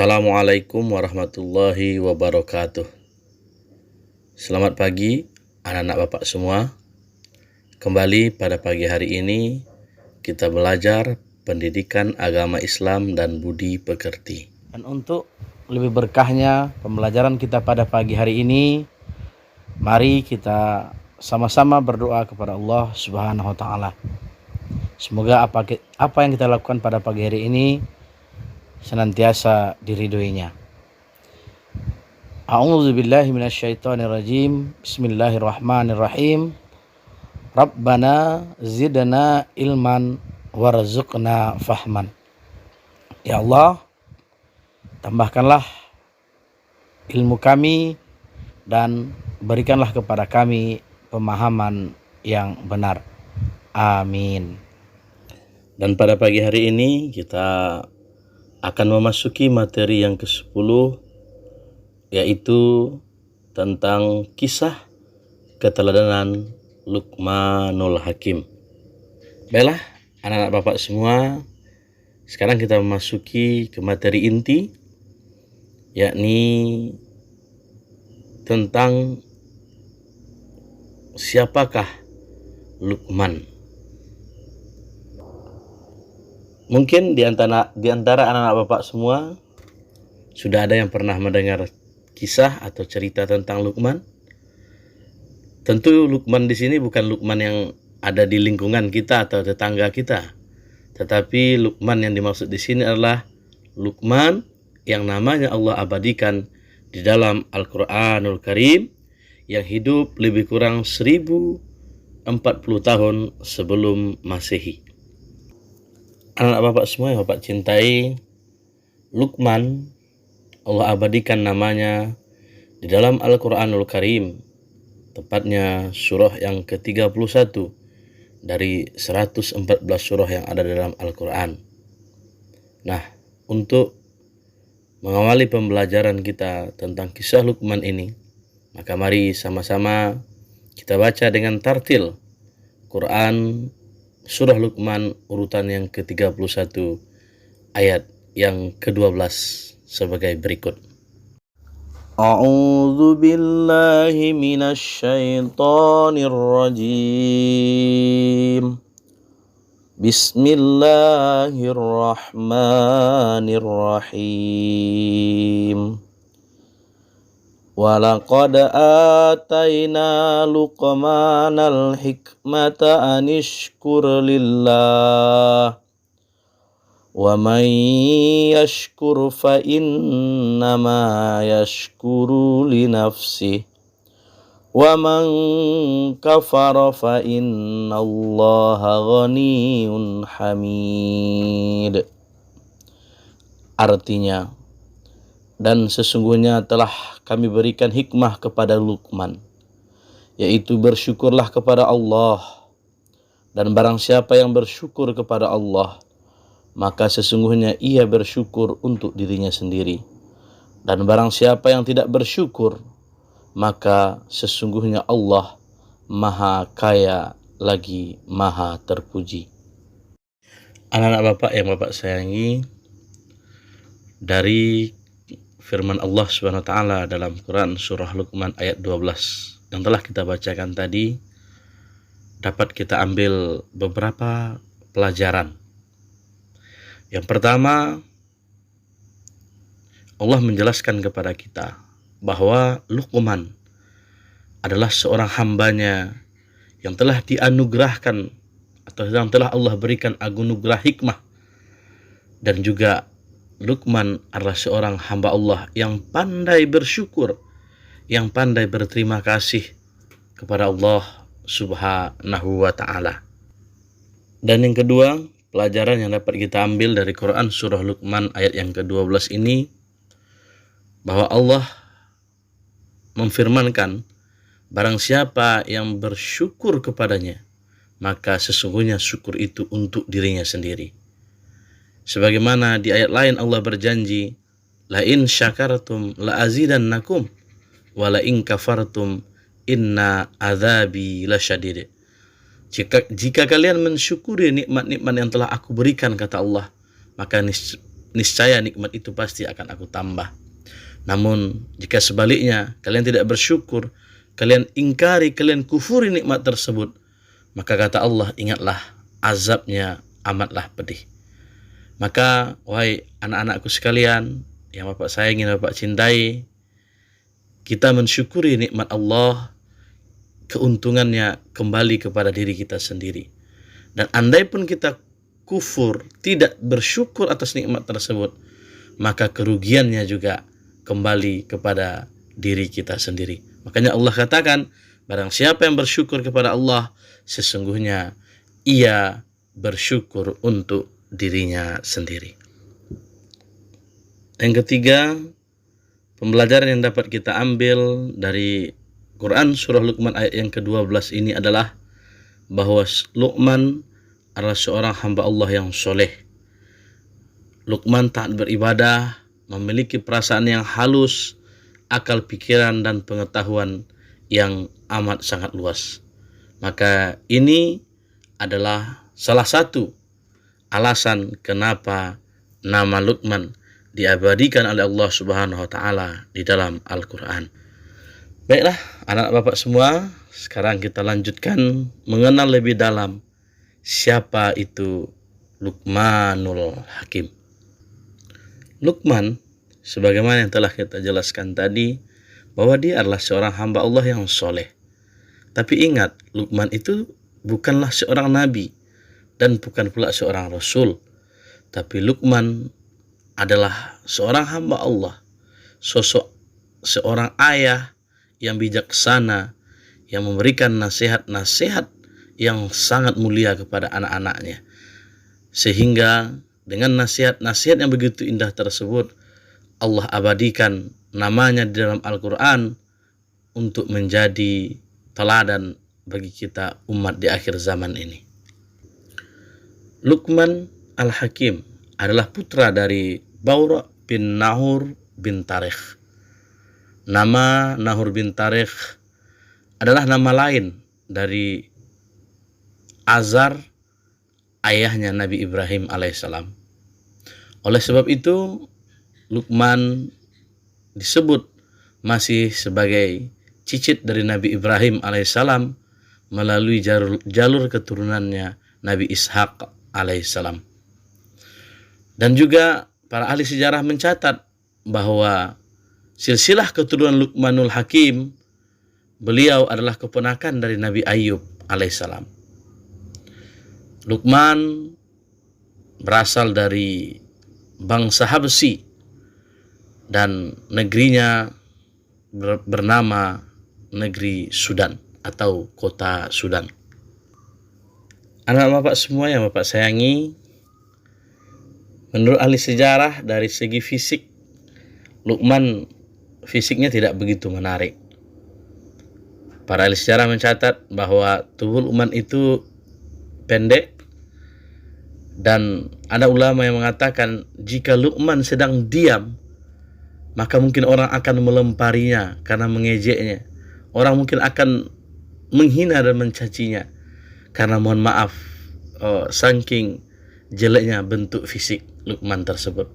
Assalamualaikum warahmatullahi wabarakatuh. Selamat pagi anak-anak Bapak semua. Kembali pada pagi hari ini kita belajar pendidikan agama Islam dan budi pekerti. Dan untuk lebih berkahnya pembelajaran kita pada pagi hari ini, mari kita sama-sama berdoa kepada Allah Subhanahu wa taala. Semoga apa yang kita lakukan pada pagi hari ini senantiasa diridhoinya. A'udzubillahi minasyaitonirrajim. Bismillahirrahmanirrahim. Rabbana zidna ilman warzuqna fahman. Ya Allah, tambahkanlah ilmu kami dan berikanlah kepada kami pemahaman yang benar. Amin. Dan pada pagi hari ini kita akan memasuki materi yang ke-10, yaitu tentang kisah keteladanan Luqmanul Hakim. Baiklah anak-anak Bapak semua, sekarang kita memasuki ke materi inti, yakni tentang siapakah Luqman. Mungkin di antara anak-anak Bapak semua sudah ada yang pernah mendengar kisah atau cerita tentang Luqman. Tentu Luqman di sini bukan Luqman yang ada di lingkungan kita atau tetangga kita, tetapi Luqman yang dimaksud di sini adalah Luqman yang namanya Allah abadikan di dalam Al-Quranul Karim, yang hidup lebih kurang 1040 tahun sebelum Masehi. Anak Bapak semua yang Bapak cintai, Luqman Allah abadikan namanya di dalam Al-Quranul Karim, tepatnya surah yang ke-31 dari 114 surah yang ada dalam Al-Quran. Nah, untuk mengawali pembelajaran kita tentang kisah Luqman ini, maka mari sama-sama kita baca dengan tartil Quran surah Luqman urutan yang ke-31 ayat yang ke-12 sebagai berikut. A'udzu billahi minasyaitonir rajim. Bismillahirrahmanirrahim. Walaqad atayna Luqmanal hikmata anishkur lillah wa man yashkur fa innama yashkuru li nafsihi wa man kafara fa innallaha ghaniyyun hamid. Artinya, dan sesungguhnya telah kami berikan hikmah kepada Luqman, yaitu bersyukurlah kepada Allah, dan barang siapa yang bersyukur kepada Allah, maka sesungguhnya ia bersyukur untuk dirinya sendiri. Dan barang siapa yang tidak bersyukur, maka sesungguhnya Allah Maha Kaya lagi Maha Terpuji. Anak-anak Bapak yang Bapak sayangi, dari firman Allah Subhanahu wa taala dalam Quran surah Luqman ayat 12 yang telah kita bacakan tadi, dapat kita ambil beberapa pelajaran. Yang pertama, Allah menjelaskan kepada kita bahwa Luqman adalah seorang hambanya yang telah dianugerahkan atau yang telah Allah berikan anugerah hikmah, dan juga Luqman adalah seorang hamba Allah yang pandai bersyukur, yang pandai berterima kasih kepada Allah Subhanahu wa ta'ala. Dan yang kedua, pelajaran yang dapat kita ambil dari Quran surah Luqman ayat yang ke-12 ini, bahwa Allah memfirmankan, barang siapa yang bersyukur kepadanya, maka sesungguhnya syukur itu untuk dirinya sendiri. Sebagaimana di ayat lain Allah berjanji, la in syakartum la azidannakum wa la in kafartum inna adzabi lasyadid. Jika kalian mensyukuri nikmat-nikmat yang telah aku berikan, kata Allah, maka niscaya nikmat itu pasti akan aku tambah. Namun jika sebaliknya kalian tidak bersyukur, kalian ingkari, kalian kufuri nikmat tersebut, maka kata Allah, ingatlah azabnya amatlah pedih. Maka wahai anak-anakku sekalian yang Bapak sayangi dan Bapak cintai, kita mensyukuri nikmat Allah, keuntungannya kembali kepada diri kita sendiri. Dan andai pun kita kufur, tidak bersyukur atas nikmat tersebut, maka kerugiannya juga kembali kepada diri kita sendiri. Makanya Allah katakan, barang siapa yang bersyukur kepada Allah, sesungguhnya ia bersyukur untuk dirinya sendiri. Yang ketiga, pembelajaran yang dapat kita ambil dari Quran surah Luqman ayat yang ke-12 ini adalah bahwa Luqman adalah seorang hamba Allah yang soleh. Luqman taat beribadah, memiliki perasaan yang halus, akal pikiran dan pengetahuan yang amat sangat luas. Maka ini adalah salah satu alasan kenapa nama Luqman diabadikan oleh Allah Subhanahu wa taala di dalam Al-Qur'an. Baiklah, anak Bapak semua, sekarang kita lanjutkan mengenal lebih dalam siapa itu Luqmanul Hakim. Luqman, sebagaimana yang telah kita jelaskan tadi, bahwa dia adalah seorang hamba Allah yang soleh. Tapi ingat, Luqman itu bukanlah seorang nabi dan bukan pula seorang rasul. Tapi Luqman adalah seorang hamba Allah, sosok seorang ayah yang bijaksana, yang memberikan nasihat-nasihat yang sangat mulia kepada anak-anaknya. Sehingga dengan nasihat-nasihat yang begitu indah tersebut, Allah abadikan namanya di dalam Al-Quran untuk menjadi teladan bagi kita umat di akhir zaman ini. Luqman Al-Hakim adalah putra dari Baura bin Nahur bin Tarikh. Nama Nahur bin Tarikh adalah nama lain dari Azar, ayahnya Nabi Ibrahim alaihissalam. Oleh sebab itu, Luqman disebut masih sebagai cicit dari Nabi Ibrahim alaihissalam melalui jalur keturunannya Nabi Ishak alaihissalam. Dan juga para ahli sejarah mencatat bahwa silsilah keturunan Luqmanul Hakim, beliau adalah keponakan dari Nabi Ayub alaihissalam. Luqman berasal dari bangsa Habsyi dan negerinya bernama negeri Sudan atau kota Sudan. Anak Bapak semua yang Bapak sayangi, menurut ahli sejarah dari segi fisik, Luqman fisiknya tidak begitu menarik. Para ahli sejarah mencatat bahwa tubuh Luqman itu pendek, dan ada ulama yang mengatakan jika Luqman sedang diam, maka mungkin orang akan melemparinya karena mengejeknya. Orang mungkin akan menghina dan mencacinya karena mohon maaf, saking jeleknya bentuk fisik Luqman tersebut.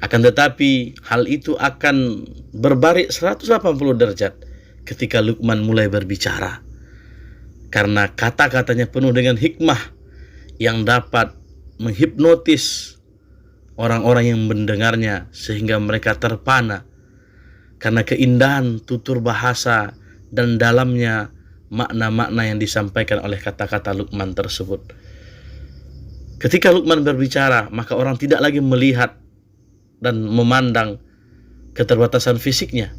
Akan tetapi hal itu akan berbalik 180 derajat ketika Luqman mulai berbicara, karena kata-katanya penuh dengan hikmah yang dapat menghipnotis orang-orang yang mendengarnya sehingga mereka terpana karena keindahan tutur bahasa dan dalamnya makna-makna yang disampaikan oleh kata-kata Luqman tersebut. Ketika Luqman berbicara, maka orang tidak lagi melihat dan memandang keterbatasan fisiknya,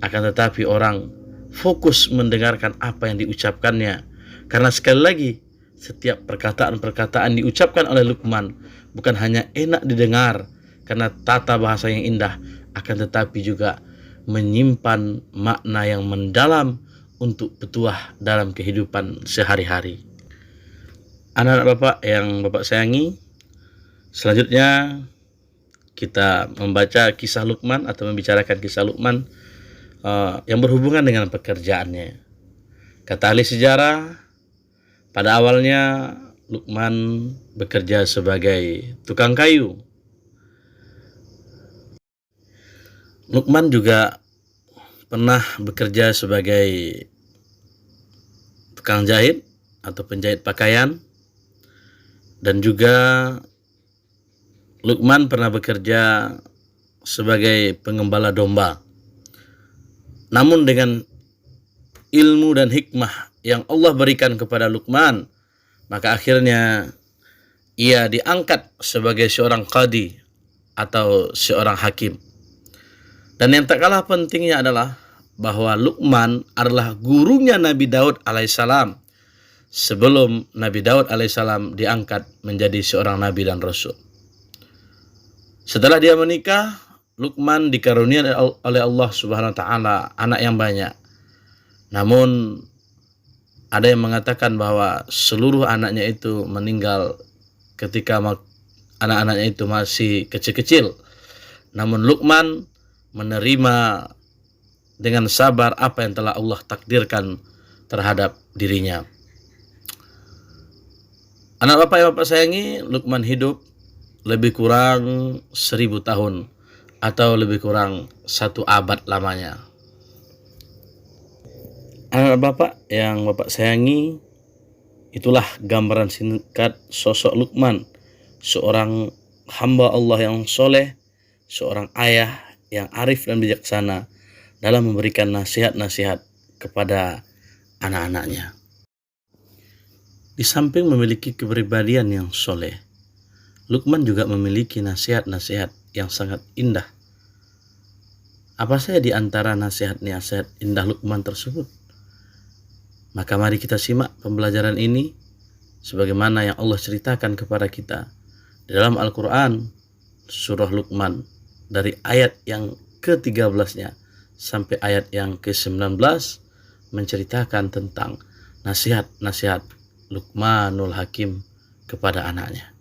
akan tetapi orang fokus mendengarkan apa yang diucapkannya. Karena sekali lagi, setiap perkataan-perkataan diucapkan oleh Luqman bukan hanya enak didengar karena tata bahasa yang indah, akan tetapi juga menyimpan makna yang mendalam untuk petuah dalam kehidupan sehari-hari. Anak-anak Bapak yang Bapak sayangi, selanjutnya kita membaca kisah Luqman atau membicarakan kisah Luqman yang berhubungan dengan pekerjaannya. Kata ahli sejarah, pada awalnya Luqman bekerja sebagai tukang kayu. Luqman juga pernah bekerja sebagai tukang jahit atau penjahit pakaian, dan juga Luqman pernah bekerja sebagai pengembala domba. Namun dengan ilmu dan hikmah yang Allah berikan kepada Luqman, maka akhirnya ia diangkat sebagai seorang qadi atau seorang hakim. Dan yang tak kalah pentingnya adalah bahwa Luqman adalah gurunya Nabi Daud alaihissalam sebelum Nabi Daud alaihissalam diangkat menjadi seorang nabi dan rasul. Setelah dia menikah, Luqman dikaruniai oleh Allah Subhanahu wa taala anak yang banyak. Namun ada yang mengatakan bahwa seluruh anaknya itu meninggal ketika anak-anaknya itu masih kecil-kecil. Namun Luqman menerima dengan sabar apa yang telah Allah takdirkan terhadap dirinya. Anak bapak yang bapak sayangi, Luqman hidup lebih kurang 1000 tahun atau lebih kurang 1 abad lamanya. Anak bapak yang bapak sayangi, itulah gambaran singkat sosok Luqman, seorang hamba Allah yang soleh, seorang ayah yang arif dan bijaksana dalam memberikan nasihat-nasihat kepada anak-anaknya. Di samping memiliki kepribadian yang soleh, Luqman juga memiliki nasihat-nasihat yang sangat indah. Apa saja di antara nasihat-nasihat indah Luqman tersebut? Maka mari kita simak pembelajaran ini sebagaimana yang Allah ceritakan kepada kita di dalam Al-Quran surah Luqman dari ayat yang ke-13-nya sampai ayat yang ke-19 menceritakan tentang nasihat-nasihat Luqmanul Hakim kepada anaknya.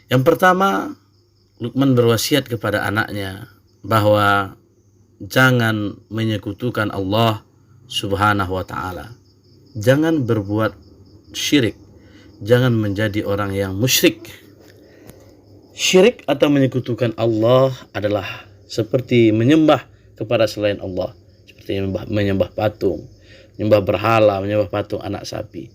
Yang pertama, Luqman berwasiat kepada anaknya bahwa jangan menyekutukan Allah Subhanahu wa ta'ala. Jangan berbuat syirik. Jangan menjadi orang yang musyrik. Syirik atau menyekutukan Allah adalah seperti menyembah kepada selain Allah. Seperti menyembah patung, menyembah berhala, menyembah patung anak sapi.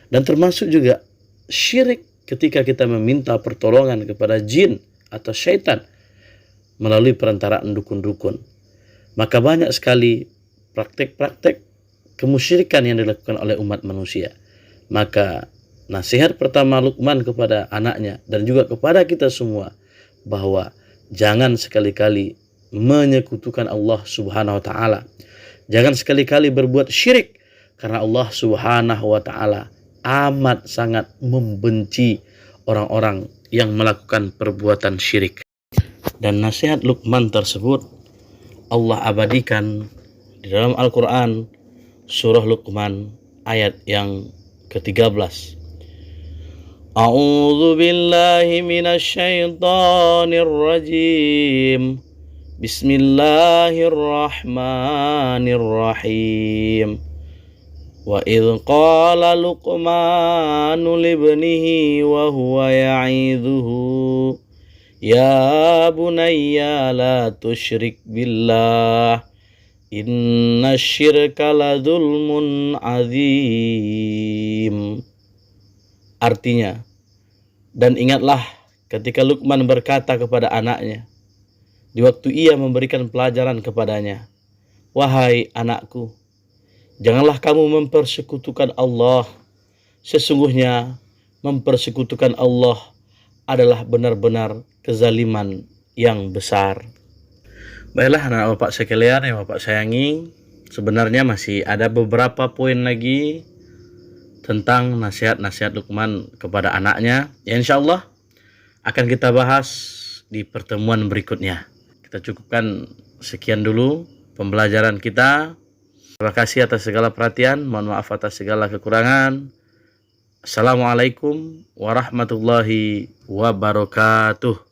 Dan termasuk juga syirik ketika kita meminta pertolongan kepada jin atau syaitan melalui perantaraan dukun-dukun. Maka banyak sekali praktek-praktek kemusyrikan yang dilakukan oleh umat manusia. Maka nasihat pertama Luqman kepada anaknya dan juga kepada kita semua bahwa jangan sekali-kali menyekutukan Allah Subhanahu wa taala. Jangan sekali-kali berbuat syirik karena Allah Subhanahu wa taala amat sangat membenci orang-orang yang melakukan perbuatan syirik. Dan nasihat Luqman tersebut Allah abadikan di dalam Al-Quran surah Luqman ayat yang ke-13. A'udzu billahi minasyaitonir rajim. Bismillahirrahmanirrahim. Wa idh qala Luqmanu libnihi wa huwa ya'idhuhu ya bunayya la tusyrik billah inna syirka la zulmun azim. Artinya, dan ingatlah ketika Luqman berkata kepada anaknya di waktu ia memberikan pelajaran kepadanya, wahai anakku, janganlah kamu mempersekutukan Allah. Sesungguhnya mempersekutukan Allah adalah benar-benar kezaliman yang besar. Baiklah anak bapak sekalian yang bapak sayangi, sebenarnya masih ada beberapa poin lagi tentang nasihat-nasihat Luqman kepada anaknya. Ya, insya Allah akan kita bahas di pertemuan berikutnya. Kita cukupkan sekian dulu pembelajaran kita. Terima kasih atas segala perhatian. Mohon maaf atas segala kekurangan. Assalamualaikum warahmatullahi wabarakatuh.